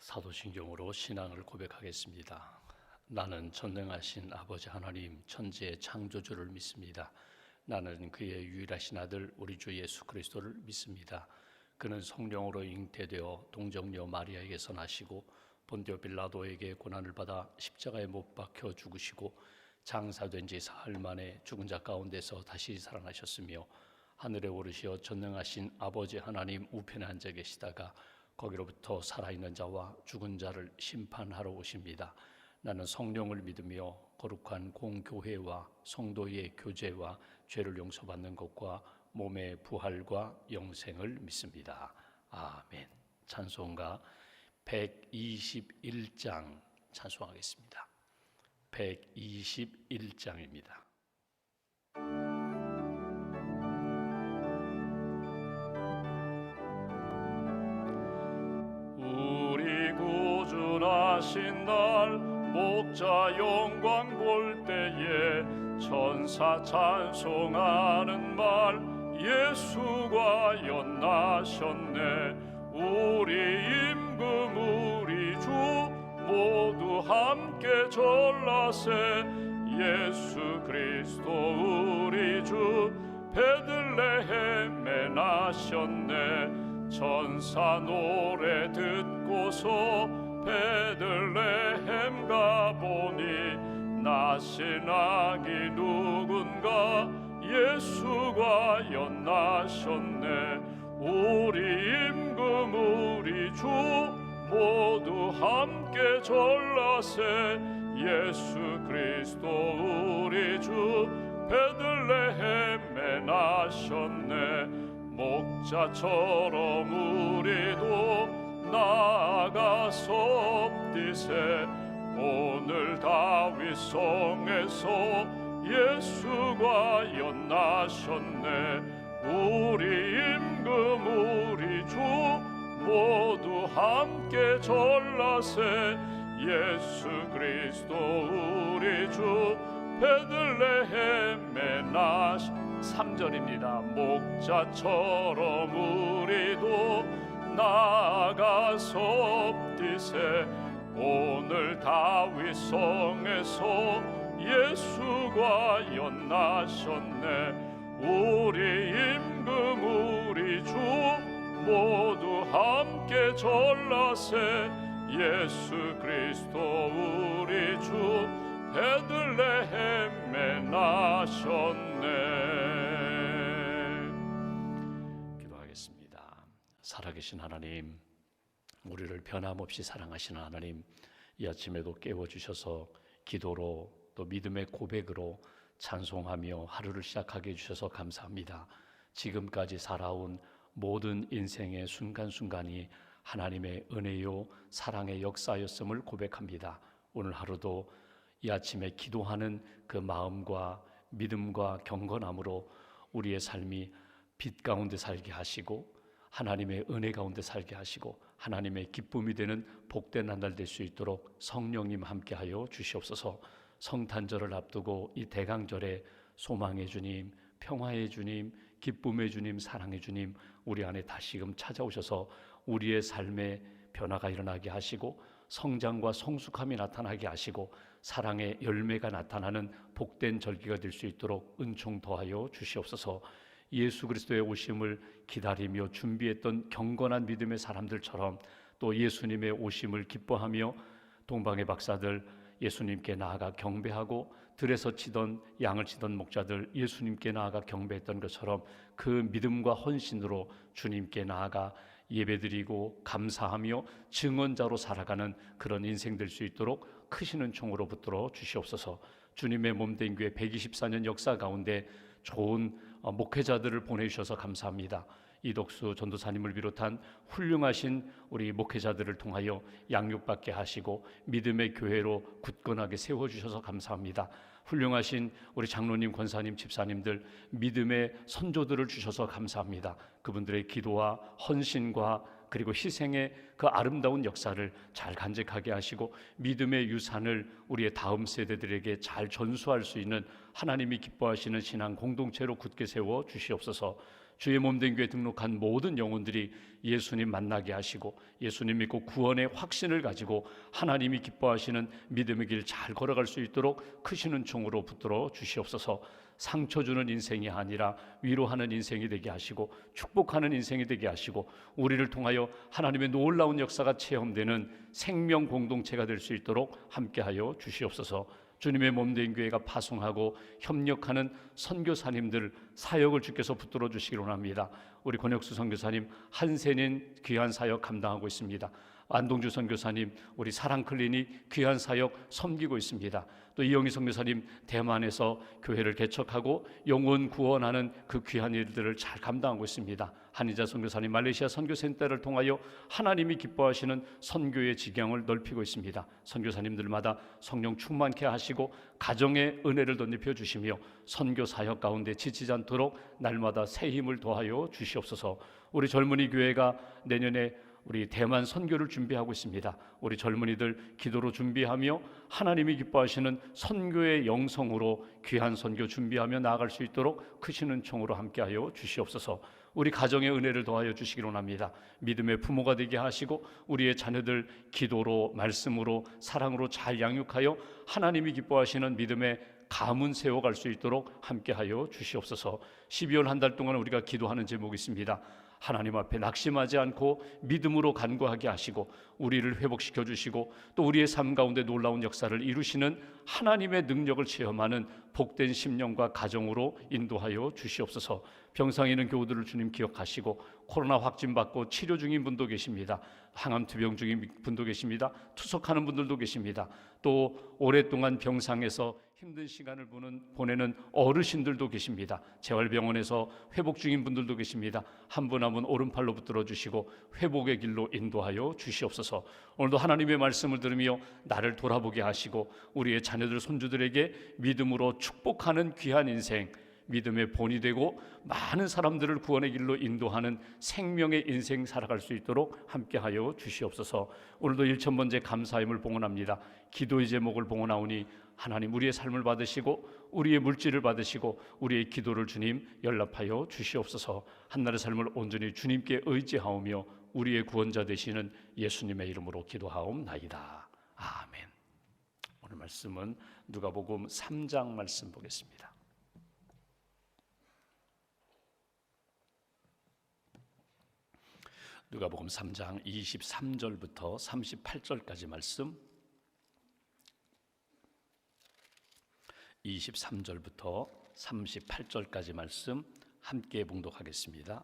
사도신경으로 신앙을 고백하겠습니다. 나는 전능하신 아버지 하나님 천지의 창조주를 믿습니다. 나는 그의 유일하신 아들 우리 주 예수 그리스도를 믿습니다. 그는 성령으로 잉태되어 동정녀 마리아에게서 나시고 본디오 빌라도에게 고난을 받아 십자가에 못 박혀 죽으시고 장사된 지 사흘 만에 죽은 자 가운데서 다시 살아나셨으며 하늘에 오르시어 전능하신 아버지 하나님 우편에 앉아 계시다가 거기로부터 살아있는 자와 죽은 자를 심판하러 오십니다. 나는 성령을 믿으며 거룩한 공교회와 성도의 교제와 죄를 용서받는 것과 몸의 부활과 영생을 믿습니다. 아멘. 찬송가 121장 찬송하겠습니다. 121장입니다. 구준하신 날 목자 영광 볼 때에 천사 찬송하는 말 예수가 연나셨네. 우리 임금 우리 주 모두 함께 전라세. 예수 그리스도 우리 주 베들레헴에 나셨네. 천사 노래 듣고서 베들레헴 가보니 나신 아기 누군가 예수가 연나셨네. 우리 임금 우리 주 모두 함께 전라세. 예수 그리스도 우리 주 베들레헴에 나셨네. 목자처럼 우리도 나아가서 엎디세. 오늘 다윗 성에서 예수가 연나셨네. 우리 임금 우리 주 모두 함께 전라세. 예수 그리스도 우리 주 베들레헴에 나시. 3절입니다. 목자처럼 우리도 나아가서 엎디세. 오늘 다윗 성에서 예수가 연나셨네. 우리 임금 우리 주 모두 함께 전라세. 예수 그리스도 우리 주 베들레헴에 나셨네. 기도하겠습니다. 살아계신 하나님, 우리를 변함없이 사랑하시는 하나님, 이 아침에도 깨워주셔서 기도로 또 믿음의 고백으로 찬송하며 하루를 시작하게 해주셔서 감사합니다. 지금까지 살아온 모든 인생의 순간순간이 하나님의 은혜요 사랑의 역사였음을 고백합니다. 오늘 하루도 이 아침에 기도하는 그 마음과 믿음과 경건함으로 우리의 삶이 빛 가운데 살게 하시고 하나님의 은혜 가운데 살게 하시고 하나님의 기쁨이 되는 복된 한 날 될 수 있도록 성령님 함께하여 주시옵소서. 성탄절을 앞두고 이 대강절에 소망의 주님, 평화의 주님, 기쁨의 주님, 사랑의 주님 우리 안에 다시금 찾아오셔서 우리의 삶에 변화가 일어나게 하시고 성장과 성숙함이 나타나게 하시고 사랑의 열매가 나타나는 복된 절기가 될 수 있도록 은총 더하여 주시옵소서. 예수 그리스도의 오심을 기다리며 준비했던 경건한 믿음의 사람들처럼 또 예수님의 오심을 기뻐하며 동방의 박사들 예수님께 나아가 경배하고 들에서 치던 양을 치던 목자들 예수님께 나아가 경배했던 것처럼 그 믿음과 헌신으로 주님께 나아가 예배드리고 감사하며 증언자로 살아가는 그런 인생 될 수 있도록 크신 은총으로 붙들어 주시옵소서. 주님의 몸된 교회 124년 역사 가운데 좋은 목회자들을 보내주셔서 감사합니다. 이덕수 전도사님을 비롯한 훌륭하신 우리 목회자들을 통하여 양육받게 하시고 믿음의 교회로 굳건하게 세워주셔서 감사합니다. 훌륭하신 우리 장로님, 권사님, 집사님들 믿음의 선조들을 주셔서 감사합니다. 그분들의 기도와 헌신과 그리고 희생의 그 아름다운 역사를 잘 간직하게 하시고 믿음의 유산을 우리의 다음 세대들에게 잘 전수할 수 있는 하나님이 기뻐하시는 신앙 공동체로 굳게 세워 주시옵소서. 주의 몸된 교회에 등록한 모든 영혼들이 예수님 만나게 하시고 예수님 믿고 구원의 확신을 가지고 하나님이 기뻐하시는 믿음의 길 잘 걸어갈 수 있도록 크신 은총으로 붙들어 주시옵소서. 상처 주는 인생이 아니라 위로하는 인생이 되게 하시고 축복하는 인생이 되게 하시고 우리를 통하여 하나님의 놀라운 역사가 체험되는 생명 공동체가 될 수 있도록 함께하여 주시옵소서. 주님의 몸된 교회가 파송하고 협력하는 선교사님들 사역을 주께서 붙들어 주시기를 원합니다. 우리 권혁수 선교사님 한센인 귀한 사역 감당하고 있습니다. 안동주 선교사님 우리 사랑클리닉 귀한 사역 섬기고 있습니다. 또 이영희 선교사님 대만에서 교회를 개척하고 영혼 구원하는 그 귀한 일들을 잘 감당하고 있습니다. 한희자 선교사님 말레이시아 선교센터를 통하여 하나님이 기뻐하시는 선교의 지경을 넓히고 있습니다. 선교사님들마다 성령 충만케 하시고 가정의 은혜를 덧입혀 주시며 선교 사역 가운데 지치지 않도록 날마다 새 힘을 더하여 주시옵소서. 우리 젊은이 교회가 내년에 우리 대만 선교를 준비하고 있습니다. 우리 젊은이들 기도로 준비하며 하나님이 기뻐하시는 선교의 영성으로 귀한 선교 준비하며 나아갈 수 있도록 크신 은총으로 함께하여 주시옵소서. 우리 가정의 은혜를 더하여 주시기를 원합니다. 믿음의 부모가 되게 하시고 우리의 자녀들 기도로 말씀으로 사랑으로 잘 양육하여 하나님이 기뻐하시는 믿음의 가문 세워갈 수 있도록 함께하여 주시옵소서. 12월 한 달 동안 우리가 기도하는 제목이 있습니다. 하나님 앞에 낙심하지 않고 믿음으로 간구하게 하시고 우리를 회복시켜 주시고 또 우리의 삶 가운데 놀라운 역사를 이루시는 하나님의 능력을 체험하는 복된 심령과 가정으로 인도하여 주시옵소서. 병상에 있는 교우들을 주님 기억하시고 코로나 확진받고 치료 중인 분도 계십니다. 항암투병 중인 분도 계십니다. 투석하는 분들도 계십니다. 또 오랫동안 병상에서 힘든 시간을 보내는 어르신들도 계십니다. 재활병원에서 회복 중인 분들도 계십니다. 한 분 한 분 오른팔로 붙들어 주시고 회복의 길로 인도하여 주시옵소서. 오늘도 하나님의 말씀을 들으며 나를 돌아보게 하시고 우리의 자녀들 손주들에게 믿음으로 축복하는 귀한 인생, 믿음의 본이 되고 많은 사람들을 구원의 길로 인도하는 생명의 인생 살아갈 수 있도록 함께하여 주시옵소서. 오늘도 1000번째 감사임을 봉헌합니다. 기도의 제목을 봉헌하오니 하나님 우리의 삶을 받으시고 우리의 물질을 받으시고 우리의 기도를 주님 연락하여 주시옵소서. 한날의 삶을 온전히 주님께 의지하오며 우리의 구원자 되시는 예수님의 이름으로 기도하옵나이다. 아멘. 오늘 말씀은 누가복음 3장 말씀 보겠습니다. 누가복음 3장 23절부터 38절까지 말씀, 23절부터 38절까지 말씀 함께 봉독하겠습니다.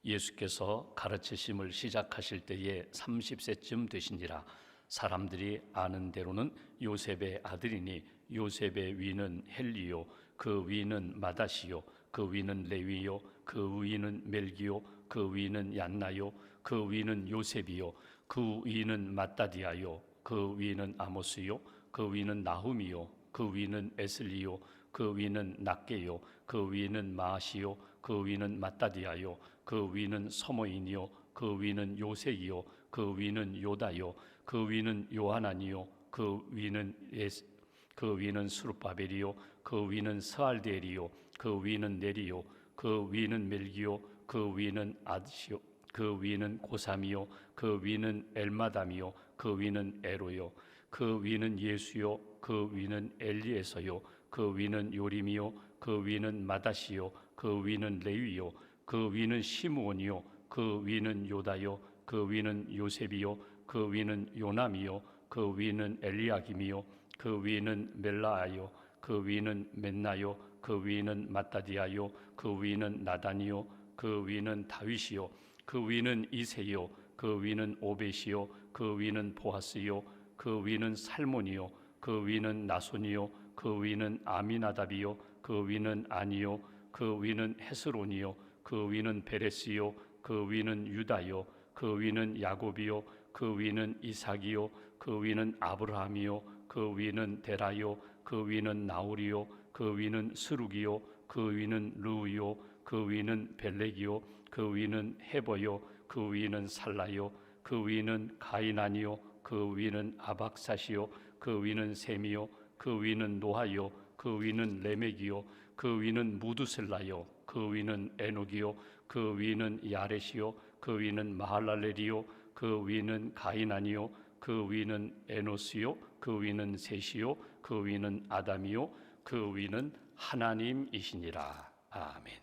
예수께서 가르치심을 시작하실 때에 30세쯤 되시니라. 사람들이 아는 대로는 요셉의 아들이니 요셉의 위는 헬리요 그 위는 마다시요 그 위는 레위요 그 위는 멜기요 그 위는 얀나요 그 위는 요셉이요 그 위는 마따디아요 그 위는 아모스요 그 위는 나훔이요 그 위는 에슬리요 그 위는 낫게요 그 위는 마시요 그 위는 마따디아요 그 위는 서모인이요 그 위는 요세이요 그 위는 요다요 그 위는 요하나니요 그 위는 스룹바벨이요 그 위는 스알데리요 그 위는 네리요 그 위는 멜기요 그 위는 아드시요 그 위는 고삼이요 그 위는 엘마담이요 그 위는 에로요 그 위는 예수요 그 위는 엘리에서요 그 위는 요림이요 그 위는 마다시요 그 위는 레위요 그 위는 시므온이요 그 위는 요다요 그 위는 요셉이요 그 위는 요남이요 그 위는 엘리야김이요 그 위는 멜라아요 그 위는 멘나요 그 위는 마따디아요 그 위는 나단이요 그 위는 다윗이요 그 위는 이세요 그 위는 오벳이요 그 위는 보아스요 그 위는 살몬이요 그 위는 나손이요 그 위는 아미나답이요 그 위는 아니요 그 위는 헤스론이요 그 위는 베레스요 그 위는 유다요 그 위는 야곱이요 그 위는 이삭이요 그 위는 아브라함이요 그 위는 데라요 그 위는 나홀이요 그 위는 스룩이요 그 위는 르우요 그 위는 벨렉이요 그 위는 헤버요 그 위는 살라요 그 위는 가이나니요 그 위는 아박사시요 그 위는 셈이요 그 위는 노하요 그 위는 레멕이요 그 위는 무두셀라요 그 위는 에녹이요 그 위는 야렛이요 그 위는 마할랄렐이요 그 위는 가이난이요 그 위는 에노스요 그 위는 셋이요 그 위는 아담이요 그 위는 하나님이시니라. 아멘.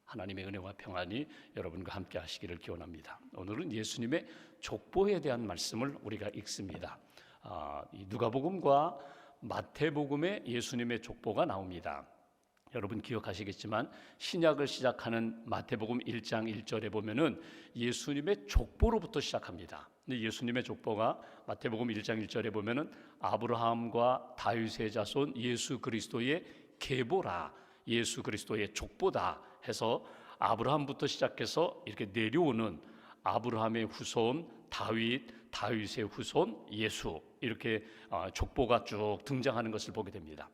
하나님의 은혜와 평안이 여러분과 함께 하시기를 기원합니다. 오늘은 예수님의 족보에 대한 말씀을 우리가 읽습니다. 이 누가복음과 마태복음에 예수님의 족보가 나옵니다. 여러분 기억하시겠지만 신약을 시작하는 마태복음 1장 1절에 보면은 예수님의 족보로부터 시작합니다. 근데 예수님의 족보가 마태복음 1장 1절에 보면은 아브라함과 다윗의 자손 예수 그리스도의 계보라, 예수 그리스도의 족보다 해서 아브라함부터 시작해서 이렇게 내려오는 아브라함의 후손 다윗의 후손 예수, 이렇게 족보가 쭉 등장하는 것을 보게 됩니다.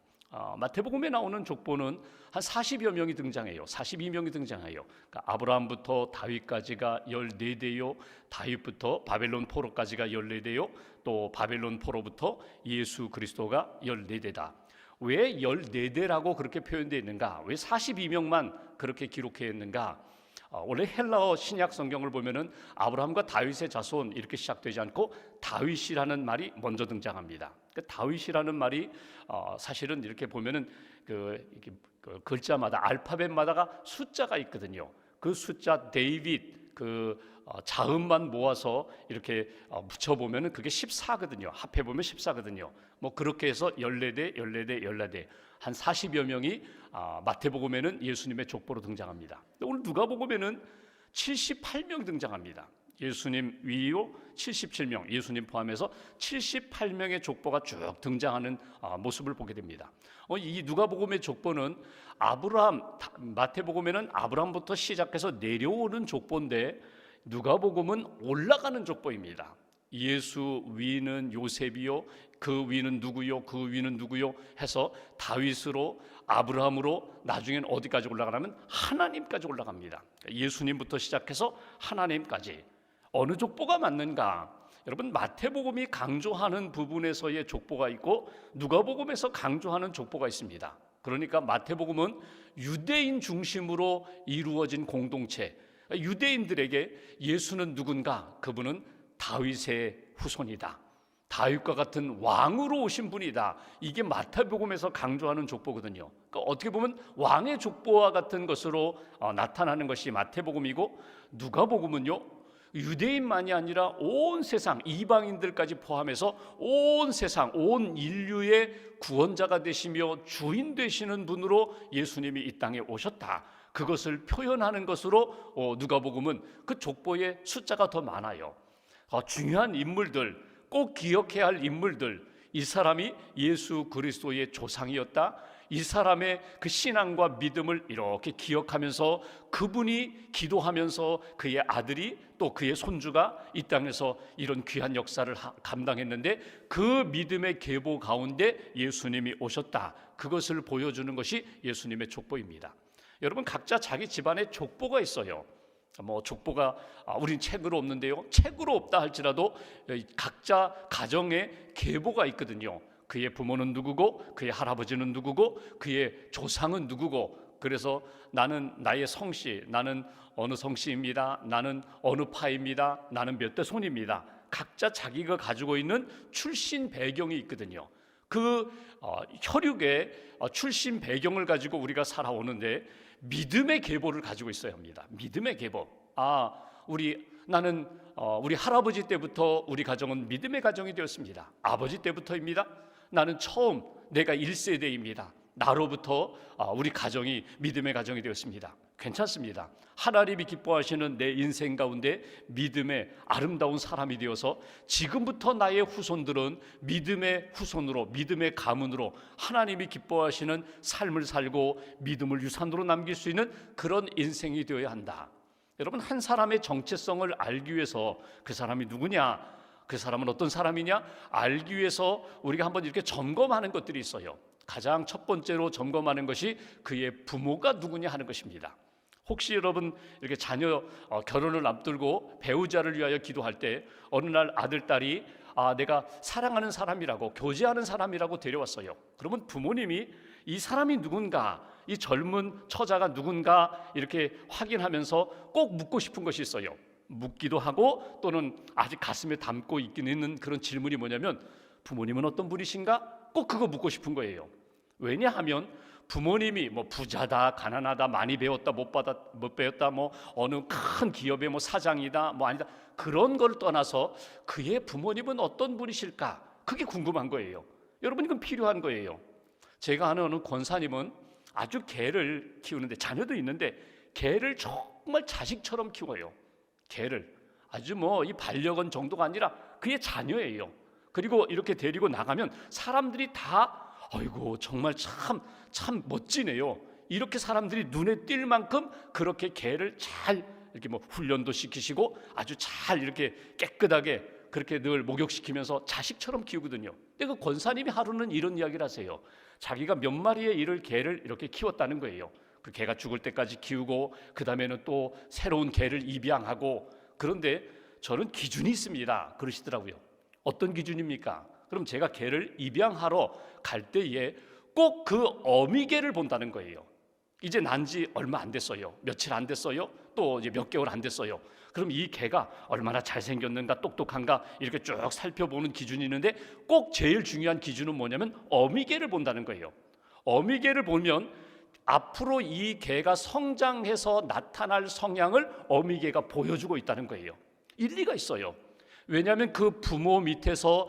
마태복음에 나오는 족보는 한 40여 명이 등장해요. 42명이 등장해요. 그러니까 아브라함부터 다윗까지가 14대요. 다윗부터 바벨론 포로까지가 14대요. 또 바벨론 포로부터 예수 그리스도가 14대다. 왜 14대라고 그렇게 표현되어 있는가? 왜 42명만 그렇게 기록해 있는가? 원래 헬라어 신약 성경을 보면은 아브라함과 다윗의 자손 이렇게 시작되지 않고 다윗이라는 말이 먼저 등장합니다. 그 다윗이라는 말이 사실은 이렇게 보면은 그 글자마다 알파벳마다가 숫자가 있거든요. 그 숫자 데이빗 자음만 모아서 이렇게 붙여보면은 그게 14거든요. 합해보면 14거든요. 뭐 그렇게 해서 14대 한 40여 명이 마태복음에는 예수님의 족보로 등장합니다. 오늘 누가복음에는 78명 등장합니다. 예수님 위요 77명, 예수님 포함해서 78명의 족보가 쭉 등장하는 모습을 보게 됩니다. 이 누가복음의 족보는 마태복음에는 아브라함부터 시작해서 내려오는 족보인데 누가복음은 올라가는 족보입니다. 예수 위는 요셉이요, 그 위는 누구요, 그 위는 누구요 해서 다윗으로 아브라함으로 나중엔 어디까지 올라가냐면 하나님까지 올라갑니다. 예수님부터 시작해서 하나님까지. 어느 족보가 맞는가? 여러분 마태복음이 강조하는 부분에서의 족보가 있고 누가복음에서 강조하는 족보가 있습니다. 그러니까 마태복음은 유대인 중심으로 이루어진 공동체, 유대인들에게 예수는 누군가? 그분은 다윗의 후손이다. 다윗과 같은 왕으로 오신 분이다. 이게 마태복음에서 강조하는 족보거든요. 그러니까 어떻게 보면 왕의 족보와 같은 것으로 나타나는 것이 마태복음이고 누가복음은요, 유대인만이 아니라 온 세상 이방인들까지 포함해서 온 세상 온 인류의 구원자가 되시며 주인 되시는 분으로 예수님이 이 땅에 오셨다. 그것을 표현하는 것으로 누가복음은 그 족보의 숫자가 더 많아요. 중요한 인물들, 꼭 기억해야 할 인물들, 이 사람이 예수 그리스도의 조상이었다. 이 사람의 그 신앙과 믿음을 이렇게 기억하면서 그분이 기도하면서 그의 아들이 또 그의 손주가 이 땅에서 이런 귀한 역사를 감당했는데 그 믿음의 계보 가운데 예수님이 오셨다. 그것을 보여주는 것이 예수님의 족보입니다. 여러분 각자 자기 집안에 족보가 있어요. 뭐 족보가 우린 책으로 없는데요. 책으로 없다 할지라도 각자 가정에 계보가 있거든요. 그의 부모는 누구고 그의 할아버지는 누구고 그의 조상은 누구고, 그래서 나는 나의 성씨, 나는 어느 성씨입니다, 나는 어느 파입니다, 나는 몇 대 손입니다. 각자 자기가 가지고 있는 출신 배경이 있거든요. 그 혈육의 출신 배경을 가지고 우리가 살아오는데 믿음의 계보를 가지고 있어야 합니다. 믿음의 계보. 우리 할아버지 때부터 우리 가정은 믿음의 가정이 되었습니다. 아버지 때부터입니다. 나는 처음 내가 1세대입니다. 나로부터 우리 가정이 믿음의 가정이 되었습니다. 괜찮습니다. 하나님이 기뻐하시는 내 인생 가운데 믿음의 아름다운 사람이 되어서 지금부터 나의 후손들은 믿음의 후손으로, 믿음의 가문으로 하나님이 기뻐하시는 삶을 살고 믿음을 유산으로 남길 수 있는 그런 인생이 되어야 한다. 여러분, 한 사람의 정체성을 알기 위해서 그 사람이 누구냐, 그 사람은 어떤 사람이냐 알기 위해서 우리가 한번 이렇게 점검하는 것들이 있어요. 가장 첫 번째로 점검하는 것이 그의 부모가 누구냐 하는 것입니다. 혹시 여러분 이렇게 자녀 결혼을 앞두고 배우자를 위하여 기도할 때 어느 날 아들, 딸이 내가 사랑하는 사람이라고, 교제하는 사람이라고 데려왔어요. 그러면 부모님이 이 사람이 누군가, 이 젊은 처자가 누군가 이렇게 확인하면서 꼭 묻고 싶은 것이 있어요. 묻기도 하고 또는 아직 가슴에 담고 있는 그런 질문이 뭐냐면 부모님은 어떤 분이신가? 꼭 그거 묻고 싶은 거예요. 왜냐하면 부모님이 뭐 부자다, 가난하다, 많이 배웠다, 못 배웠다, 뭐 어느 큰 기업의 뭐 사장이다, 뭐 아니다, 그런 걸 떠나서 그의 부모님은 어떤 분이실까? 그게 궁금한 거예요. 여러분, 이건 필요한 거예요. 제가 아는 어느 권사님은 아주 개를 키우는데, 자녀도 있는데 개를 정말 자식처럼 키워요. 개를 아주 뭐 이 반려견 정도가 아니라 그의 자녀예요. 그리고 이렇게 데리고 나가면 사람들이 다 아이고 정말 참 멋지네요. 이렇게 사람들이 눈에 띌 만큼 그렇게 개를 잘 이렇게 뭐 훈련도 시키시고 아주 잘 이렇게 깨끗하게 그렇게 늘 목욕시키면서 자식처럼 키우거든요. 근데 그 권사님이 하루는 이런 이야기를 하세요. 자기가 몇 마리의 개를 이렇게 키웠다는 거예요. 그 개가 죽을 때까지 키우고 그 다음에는 또 새로운 개를 입양하고. 그런데 저는 기준이 있습니다 그러시더라고요. 어떤 기준입니까? 그럼 제가 개를 입양하러 갈 때에 꼭 그 어미개를 본다는 거예요. 이제 난지 얼마 안 됐어요. 며칠 안 됐어요. 또 이제 몇 개월 안 됐어요. 그럼 이 개가 얼마나 잘생겼는가, 똑똑한가 이렇게 쭉 살펴보는 기준이 있는데 꼭 제일 중요한 기준은 뭐냐면 어미개를 본다는 거예요. 어미개를 보면 앞으로 이 개가 성장해서 나타날 성향을 어미개가 보여주고 있다는 거예요. 일리가 있어요. 왜냐하면 그 부모 밑에서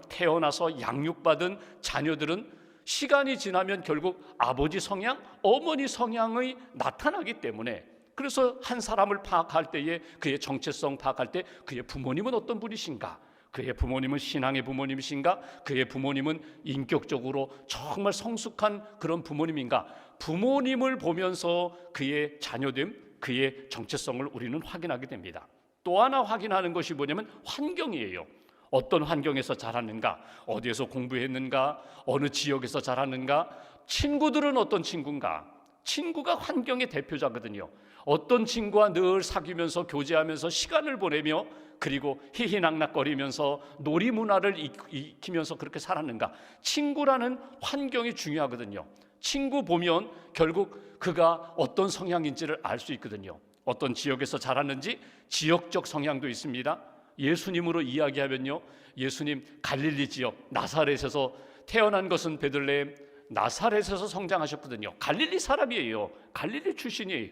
태어나서 양육받은 자녀들은 시간이 지나면 결국 아버지 성향, 어머니 성향이 나타나기 때문에, 그래서 한 사람을 파악할 때에 그의 정체성 파악할 때 그의 부모님은 어떤 분이신가, 그의 부모님은 신앙의 부모님이신가, 그의 부모님은 인격적으로 정말 성숙한 그런 부모님인가, 부모님을 보면서 그의 자녀됨, 그의 정체성을 우리는 확인하게 됩니다. 또 하나 확인하는 것이 뭐냐면 환경이에요. 어떤 환경에서 자랐는가, 어디에서 공부했는가, 어느 지역에서 자랐는가, 친구들은 어떤 친구인가. 친구가 환경의 대표자거든요. 어떤 친구와 늘 사귀면서 교제하면서 시간을 보내며 그리고 희희낙낙거리면서 놀이문화를 익히면서 그렇게 살았는가. 친구라는 환경이 중요하거든요. 친구 보면 결국 그가 어떤 성향인지를 알 수 있거든요. 어떤 지역에서 자랐는지 지역적 성향도 있습니다. 예수님으로 이야기하면요, 예수님 갈릴리 지역 나사렛에서 태어난 것은 베들레헴, 나사렛에서 성장하셨거든요. 갈릴리 사람이에요. 갈릴리 출신이에요.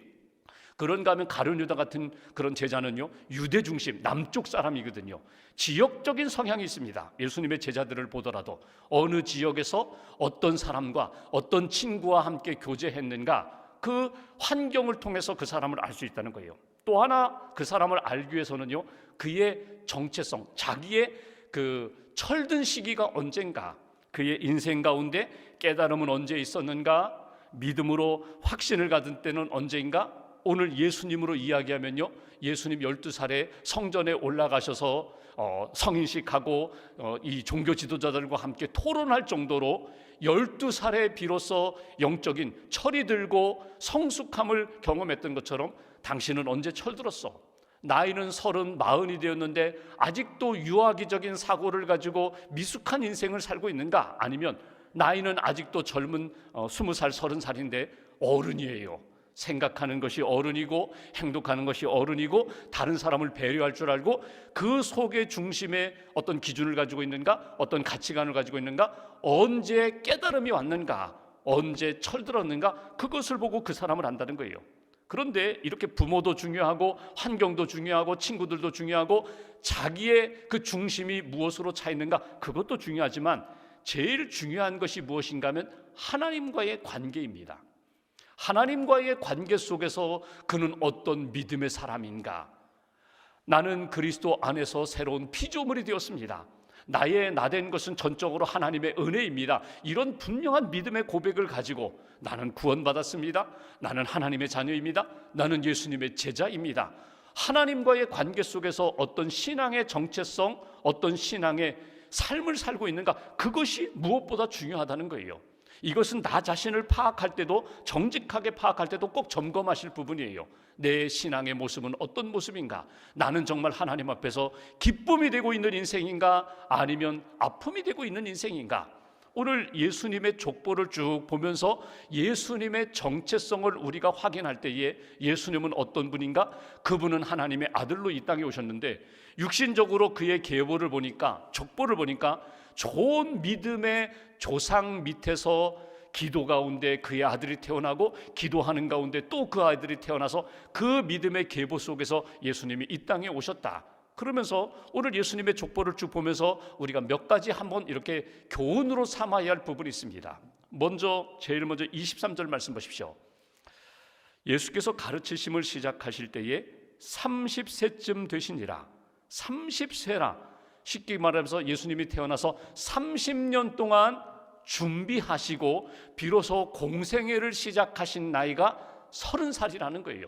그런가 하면 가룟 유다 같은 그런 제자는요, 유대 중심 남쪽 사람이거든요. 지역적인 성향이 있습니다. 예수님의 제자들을 보더라도 어느 지역에서 어떤 사람과 어떤 친구와 함께 교제했는가, 그 환경을 통해서 그 사람을 알 수 있다는 거예요. 또 하나 그 사람을 알기 위해서는요, 그의 정체성, 자기의 그 철든 시기가 언젠가, 그의 인생 가운데 깨달음은 언제 있었는가, 믿음으로 확신을 가진 때는 언제인가. 오늘 예수님으로 이야기하면요, 예수님 12살에 성전에 올라가셔서 성인식하고 이 종교 지도자들과 함께 토론할 정도로 12살에 비로소 영적인 철이 들고 성숙함을 경험했던 것처럼 당신은 언제 철들었어? 나이는 30, 40이 되었는데 아직도 유아기적인 사고를 가지고 미숙한 인생을 살고 있는가? 아니면 나이는 아직도 젊은 20살, 30살인데 어른이에요. 생각하는 것이 어른이고 행동하는 것이 어른이고 다른 사람을 배려할 줄 알고 그 속의 중심에 어떤 기준을 가지고 있는가, 어떤 가치관을 가지고 있는가, 언제 깨달음이 왔는가, 언제 철들었는가, 그것을 보고 그 사람을 안다는 거예요. 그런데 이렇게 부모도 중요하고 환경도 중요하고 친구들도 중요하고 자기의 그 중심이 무엇으로 차 있는가, 그것도 중요하지만 제일 중요한 것이 무엇인가 하면 하나님과의 관계입니다. 하나님과의 관계 속에서 그는 어떤 믿음의 사람인가. 나는 그리스도 안에서 새로운 피조물이 되었습니다. 나의 나된 것은 전적으로 하나님의 은혜입니다. 이런 분명한 믿음의 고백을 가지고 나는 구원받았습니다. 나는 하나님의 자녀입니다. 나는 예수님의 제자입니다. 하나님과의 관계 속에서 어떤 신앙의 정체성, 어떤 신앙의 삶을 살고 있는가, 그것이 무엇보다 중요하다는 거예요. 이것은 나 자신을 파악할 때도, 정직하게 파악할 때도 꼭 점검하실 부분이에요. 내 신앙의 모습은 어떤 모습인가? 나는 정말 하나님 앞에서 기쁨이 되고 있는 인생인가? 아니면 아픔이 되고 있는 인생인가? 오늘 예수님의 족보를 쭉 보면서 예수님의 정체성을 우리가 확인할 때에 예수님은 어떤 분인가? 그분은 하나님의 아들로 이 땅에 오셨는데 육신적으로 그의 계보를 보니까, 족보를 보니까 좋은 믿음의 조상 밑에서 기도 가운데 그의 아들이 태어나고 기도하는 가운데 또 그 아들이 태어나서 그 믿음의 계보 속에서 예수님이 이 땅에 오셨다. 그러면서 오늘 예수님의 족보를 쭉 보면서 우리가 몇 가지 한번 이렇게 교훈으로 삼아야 할 부분이 있습니다. 제일 먼저 23절 말씀 보십시오. 예수께서 가르치심을 시작하실 때에 30세쯤 되시니라. 30세라. 쉽게 말하면서 예수님이 태어나서 30년 동안 준비하시고 비로소 공생애를 시작하신 나이가 30살이라는 거예요.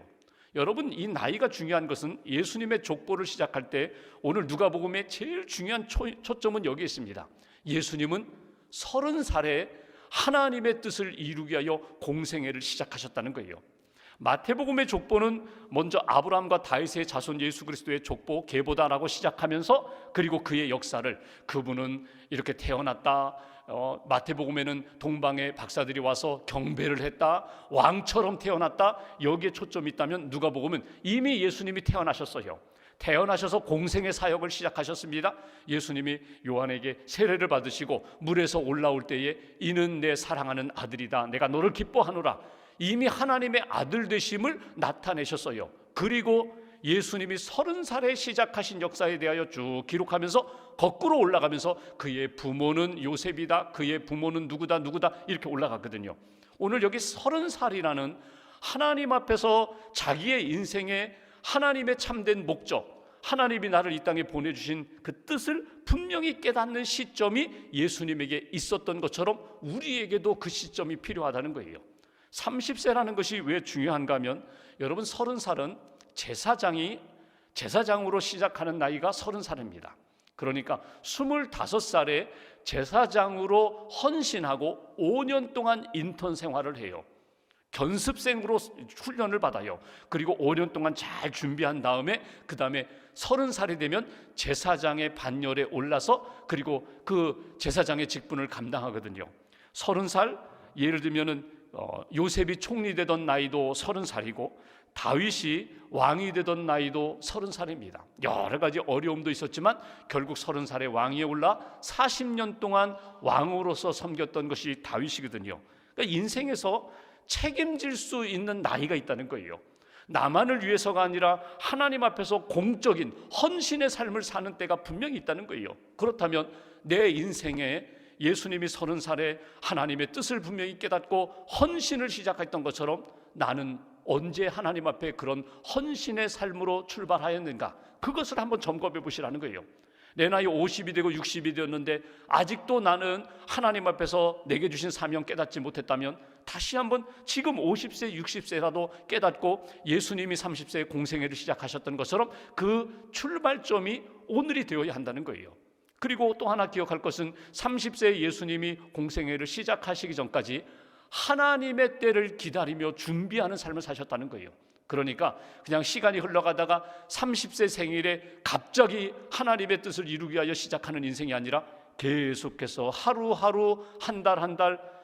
여러분, 이 나이가 중요한 것은 예수님의 족보를 시작할 때 오늘 누가복음의 제일 중요한 초점은 여기에 있습니다. 예수님은 30살에 하나님의 뜻을 이루기 위하여 공생애를 시작하셨다는 거예요. 마태복음의 족보는 먼저 아브라함과 다윗의 자손 예수 그리스도의 족보 계보다라고 시작하면서 그리고 그의 역사를, 그분은 이렇게 태어났다, 마태복음에는 동방의 박사들이 와서 경배를 했다, 왕처럼 태어났다, 여기에 초점이 있다면 누가복음은 이미 예수님이 태어나셨어요. 태어나셔서 공생의 사역을 시작하셨습니다. 예수님이 요한에게 세례를 받으시고 물에서 올라올 때에 이는 내 사랑하는 아들이다, 내가 너를 기뻐하노라, 이미 하나님의 아들 되심을 나타내셨어요. 그리고 예수님이 30살에 시작하신 역사에 대하여 쭉 기록하면서 거꾸로 올라가면서 그의 부모는 요셉이다, 그의 부모는 누구다 이렇게 올라갔거든요. 오늘 여기 30살이라는 하나님 앞에서 자기의 인생에 하나님의 참된 목적, 하나님이 나를 이 땅에 보내주신 그 뜻을 분명히 깨닫는 시점이 예수님에게 있었던 것처럼 우리에게도 그 시점이 필요하다는 거예요. 30세라는 것이 왜 중요한가 하면, 여러분 30살은 제사장으로 시작하는 나이가 30살입니다. 그러니까 25살에 제사장으로 헌신하고 5년 동안 인턴 생활을 해요. 견습생으로 훈련을 받아요. 그리고 5년 동안 잘 준비한 다음에 그 다음에 30살이 되면 제사장의 반열에 올라서 그리고 그 제사장의 직분을 감당하거든요. 30살, 예를 들면은 요셉이 총리 되던 나이도 30살이고 다윗이 왕이 되던 나이도 30살입니다. 여러 가지 어려움도 있었지만 결국 30살에 왕위에 올라 40년 동안 왕으로서 섬겼던 것이 다윗이거든요. 그러니까 인생에서 책임질 수 있는 나이가 있다는 거예요. 나만을 위해서가 아니라 하나님 앞에서 공적인 헌신의 삶을 사는 때가 분명히 있다는 거예요. 그렇다면 내 인생에 예수님이 30살에 하나님의 뜻을 분명히 깨닫고 헌신을 시작했던 것처럼 나는 언제 하나님 앞에 그런 헌신의 삶으로 출발하였는가, 그것을 한번 점검해 보시라는 거예요. 내 나이 50이 되고 60이 되었는데 아직도 나는 하나님 앞에서 내게 주신 사명 깨닫지 못했다면 다시 한번 지금 50세 60세라도 깨닫고 예수님이 30세에 공생애를 시작하셨던 것처럼 그 출발점이 오늘이 되어야 한다는 거예요. 그리고 또 하나 기억할 것은 30세에 예수님이 공생애를 시작하시기 전까지 하나님의 때를 기다리며 준비하는 삶을 사셨다는 거예요. 그러니까 그냥 시간이 흘러가다가 30세 생일에 갑자기 하나님의 뜻을 이루기 위하여 시작하는 인생이 아니라 계속해서 하루하루 한 달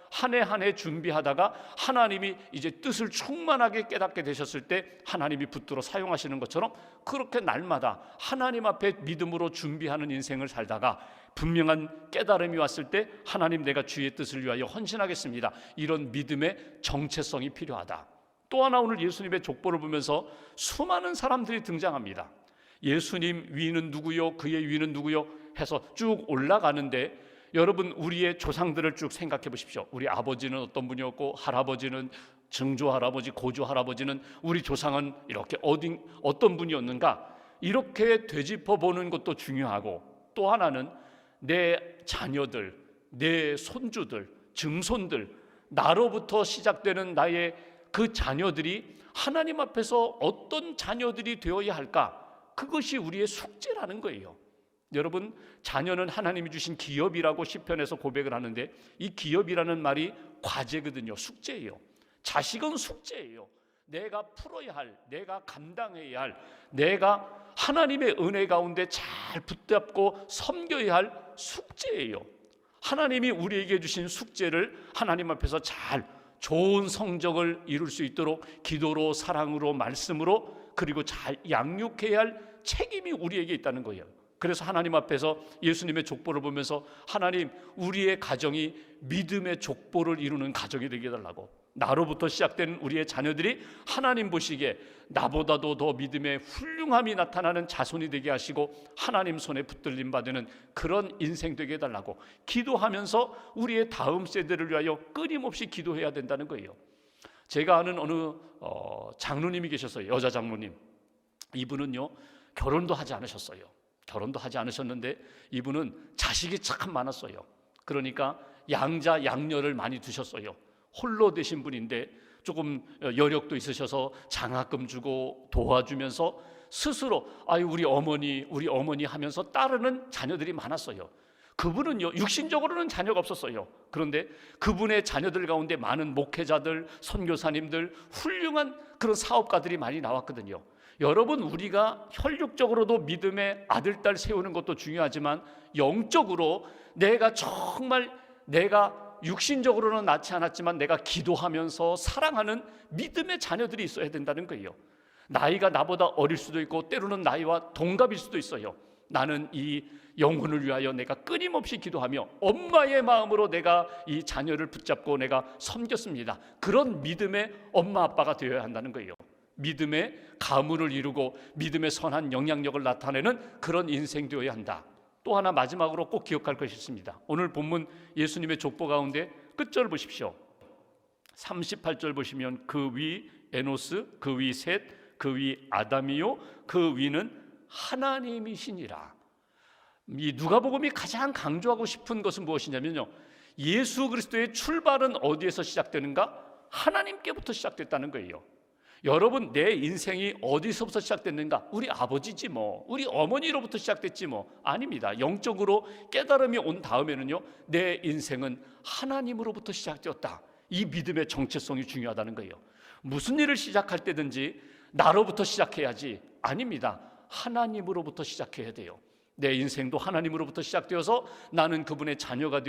한 해 한 해 준비하다가 하나님이 이제 뜻을 충만하게 깨닫게 되셨을 때 하나님이 붙들어 사용하시는 것처럼 그렇게 날마다 하나님 앞에 믿음으로 준비하는 인생을 살다가 분명한 깨달음이 왔을 때 하나님, 내가 주의 뜻을 위하여 헌신하겠습니다, 이런 믿음의 정체성이 필요하다. 또 하나, 오늘 예수님의 족보를 보면서 수많은 사람들이 등장합니다. 예수님 위는 누구요, 그의 위는 누구요 해서 쭉 올라가는데 여러분, 우리의 조상들을 쭉 생각해 보십시오. 우리 아버지는 어떤 분이었고, 할아버지는, 증조할아버지, 고조할아버지는, 우리 조상은 이렇게 어떤 분이었는가, 이렇게 되짚어보는 것도 중요하고, 또 하나는 내 자녀들, 내 손주들, 증손들, 나로부터 시작되는 나의 그 자녀들이 하나님 앞에서 어떤 자녀들이 되어야 할까, 그것이 우리의 숙제라는 거예요. 여러분, 자녀는 하나님이 주신 기업이라고 시편에서 고백을 하는데, 이 기업이라는 말이 과제거든요. 숙제예요. 자식은 숙제예요. 내가 풀어야 할, 내가 감당해야 할, 내가 하나님의 은혜 가운데 잘 붙잡고 섬겨야 할 숙제예요. 하나님이 우리에게 주신 숙제를 하나님 앞에서 잘 좋은 성적을 이룰 수 있도록 기도로, 사랑으로, 말씀으로, 그리고 잘 양육해야 할 책임이 우리에게 있다는 거예요. 그래서 하나님 앞에서 예수님의 족보를 보면서 하나님, 우리의 가정이 믿음의 족보를 이루는 가정이 되게 해달라고, 나로부터 시작된 우리의 자녀들이 하나님 보시기에 나보다도 더 믿음의 훌륭함이 나타나는 자손이 되게 하시고 하나님 손에 붙들림 받는 그런 인생 되게 해달라고 기도하면서 우리의 다음 세대를 위하여 끊임없이 기도해야 된다는 거예요. 제가 아는 어느 장로님이 계셨어요. 여자 장로님. 이분은요, 결혼도 하지 않으셨어요. 결혼도 하지 않으셨는데 이분은 자식이 참 많았어요. 그러니까 양자 양녀를 많이 두셨어요. 홀로 되신 분인데 조금 여력도 있으셔서 장학금 주고 도와주면서 스스로 우리 어머니 하면서 따르는 자녀들이 많았어요. 그분은요, 육신적으로는 자녀가 없었어요. 그런데 그분의 자녀들 가운데 많은 목회자들, 선교사님들, 훌륭한 그런 사업가들이 많이 나왔거든요. 여러분, 우리가 혈육적으로도 믿음의 아들, 딸 세우는 것도 중요하지만 영적으로 내가 육신적으로는 낳지 않았지만 내가 기도하면서 사랑하는 믿음의 자녀들이 있어야 된다는 거예요. 나이가 나보다 어릴 수도 있고 때로는 나이와 동갑일 수도 있어요. 나는 이 영혼을 위하여 내가 끊임없이 기도하며 엄마의 마음으로 내가 이 자녀를 붙잡고 내가 섬겼습니다. 그런 믿음의 엄마 아빠가 되어야 한다는 거예요. 믿음의 가문을 이루고 믿음의 선한 영향력을 나타내는 그런 인생 되어야 한다. 또 하나 마지막으로 꼭 기억할 것이 있습니다. 오늘 본문 예수님의 족보 가운데 끝절 보십시오. 38절 보시면 그 위 에노스, 그 위 셋, 그 위 아담이요, 그 위는 하나님이시니라. 이 누가복음이 가장 강조하고 싶은 것은 무엇이냐면요, 예수 그리스도의 출발은 어디에서 시작되는가? 하나님께부터 시작됐다는 거예요. 여러분, 내 인생이 어디서부터 시작됐는가? 우리 아버지지 뭐, 우리 어머니로부터 시작됐지 뭐. 아닙니다. 영적으로 깨달음이 온 다음에는요, 내 인생은 하나님으로부터 시작되었다. 이 믿음의 정체성이 중요하다는 거예요. 무슨 일을 시작할 때든지 나로부터 시작해야지. 아닙니다. 하나님으로부터 시작해야 돼요. 내 인생도 하나님으로부터 시작되어서 나는 그분의 자녀가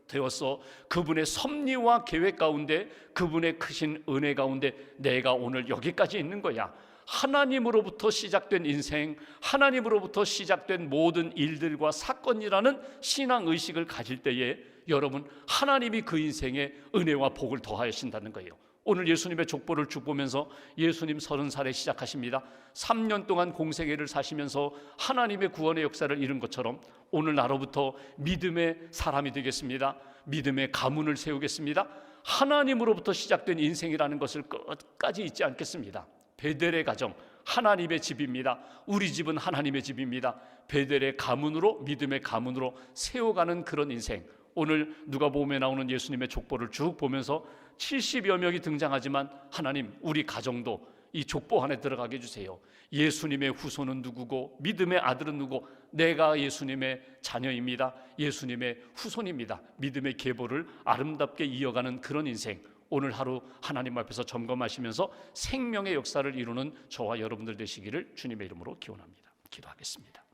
되어서 그분의 섭리와 계획 가운데, 그분의 크신 은혜 가운데 내가 오늘 여기까지 있는 거야. 하나님으로부터 시작된 인생, 하나님으로부터 시작된 모든 일들과 사건이라는 신앙의식을 가질 때에 여러분, 하나님이 그 인생에 은혜와 복을 더하신다는 거예요. 오늘 예수님의 족보를 쭉 보면서 예수님 30살에 시작하십니다. 3년 동안 공생애를 사시면서 하나님의 구원의 역사를 이룬 것처럼 오늘 나로부터 믿음의 사람이 되겠습니다. 믿음의 가문을 세우겠습니다. 하나님으로부터 시작된 인생이라는 것을 끝까지 잊지 않겠습니다. 베델의 가정, 하나님의 집입니다. 우리 집은 하나님의 집입니다. 베델의 가문으로, 믿음의 가문으로 세워가는 그런 인생. 오늘 누가복음에 나오는 예수님의 족보를 쭉 보면서 70여 명이 등장하지만 하나님, 우리 가정도 이 족보 안에 들어가게 해주세요. 예수님의 후손은 누구고 믿음의 아들은 누구고, 내가 예수님의 자녀입니다. 예수님의 후손입니다. 믿음의 계보를 아름답게 이어가는 그런 인생, 오늘 하루 하나님 앞에서 점검하시면서 생명의 역사를 이루는 저와 여러분들 되시기를 주님의 이름으로 기원합니다. 기도하겠습니다.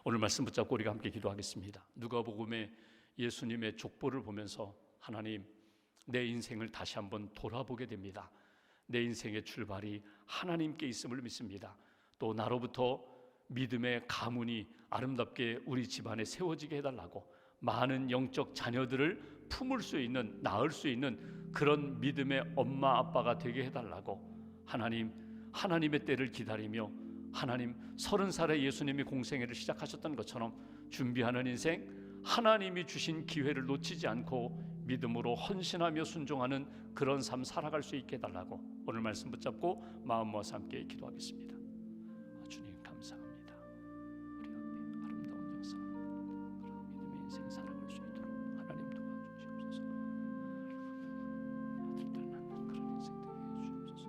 오늘 말씀 붙잡고 우리가 함께 기도하겠습니다. 누가복음의 예수님의 족보를 보면서 하나님, 내 인생을 다시 한번 돌아보게 됩니다. 내 인생의 출발이 하나님께 있음을 믿습니다. 또 나로부터 믿음의 가문이 아름답게 우리 집안에 세워지게 해달라고, 많은 영적 자녀들을 품을 수 있는, 낳을 수 있는 그런 믿음의 엄마 아빠가 되게 해달라고, 하나님, 하나님의 때를 기다리며 하나님, 30살에 예수님이 공생애를 시작하셨던 것처럼 준비하는 인생, 하나님이 주신 기회를 놓치지 않고 믿음으로 헌신하며 순종하는 그런 삶 살아갈 수 있게 해달라고 오늘 말씀 붙잡고 마음 모아서 함께 기도하겠습니다. 주님 감사합니다. 우리 앞에 아름다운 역사, 믿음의 인생 살아갈 수 있도록 하나님 도와주시옵소서. 아들 딸 낳는 그런 인생 되게 해주시옵소서.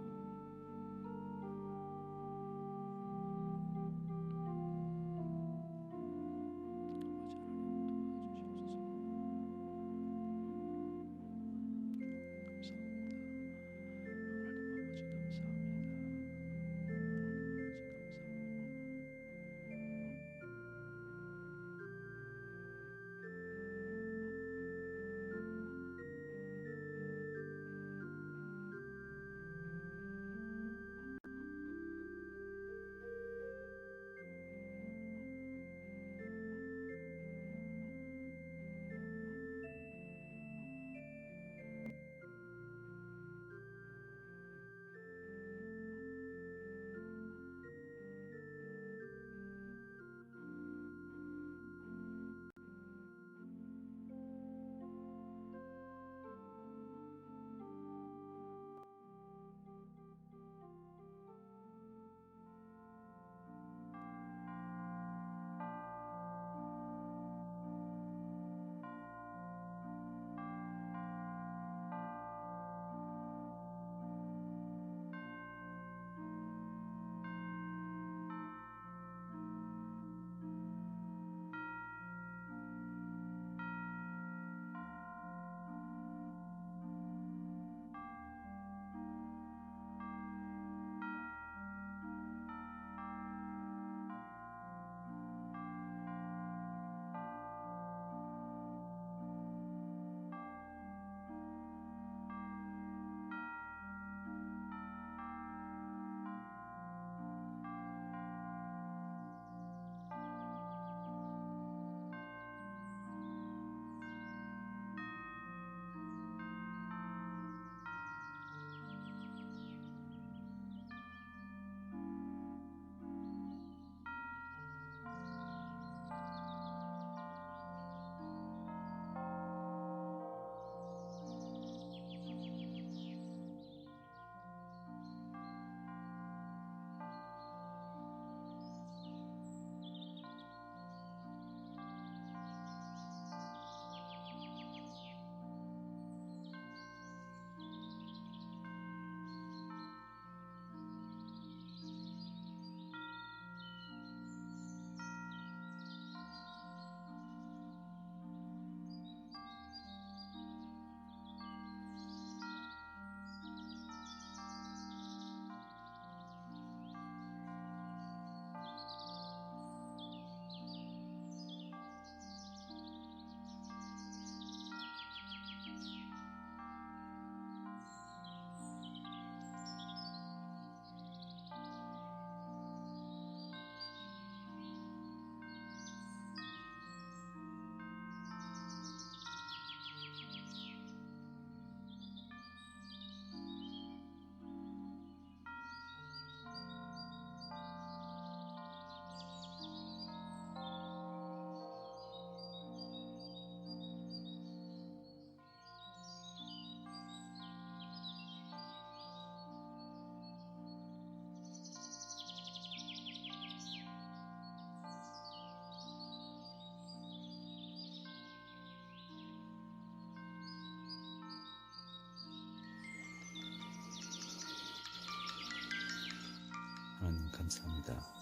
감사합니다.